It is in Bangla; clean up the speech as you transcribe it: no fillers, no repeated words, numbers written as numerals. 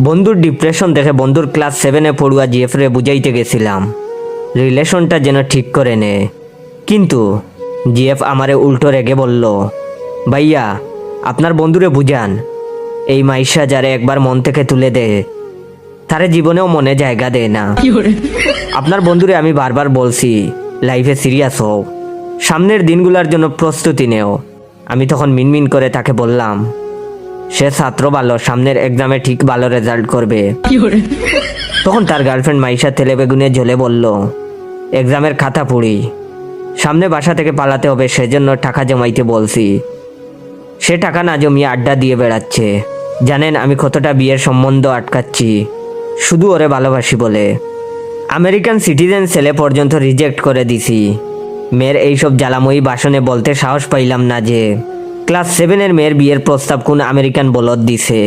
বন্ধুর ডিপ্রেশন দেখে বন্ধুর ক্লাস 7-এ পড়ুয়া জিএফরে বুঝাইতে গেছিলাম রিলেশনটা যেন ঠিক করে নে, কিন্তু জিএফ আমারে উল্টো রেগে বলল, ভাইয়া আপনার বন্ধুরে বুঝান, এই মাইশা যারে একবার মন থেকে তুলে দেয় তারে জীবনেও মনে জায়গা দেয় না। আপনার বন্ধুরে আমি বারবার বলছি লাইফে সিরিয়াস হও, সামনের দিনগুলোর জন্য প্রস্তুতি নেও। আমি তখন মিনমিন করে তাকে বললাম, সে ছাত্র ভালো, সামনের এক্সামে ঠিক ভালো রেজাল্ট করবে। তখন তার গার্লফ্রেন্ড মাইশা তেলে বেগুনে জ্বলে বলল, এক্সামের খাতা পুড়ি, সামনে বাসা থেকে পালাতে হবে, সেজন্য টাকা জমাইতে বলছি। সে টাকা না জমিয়ে আড্ডা দিয়ে বেড়াচ্ছে। জানেন আমি কতটা বিয়ের সম্বন্ধ আটকাচ্ছি শুধু ওরে ভালোবাসি বলে। আমেরিকান সিটিজেন ছেলে পর্যন্ত রিজেক্ট করে দিছি। মেয়ের এইসব জ্বালাময়ী ভাষণে বলতে সাহস পাইলাম না যে ক্লাস 7-এর মেয়ের বিয়ের প্রস্তাব কোন আমেরিকান বলদ দিছে।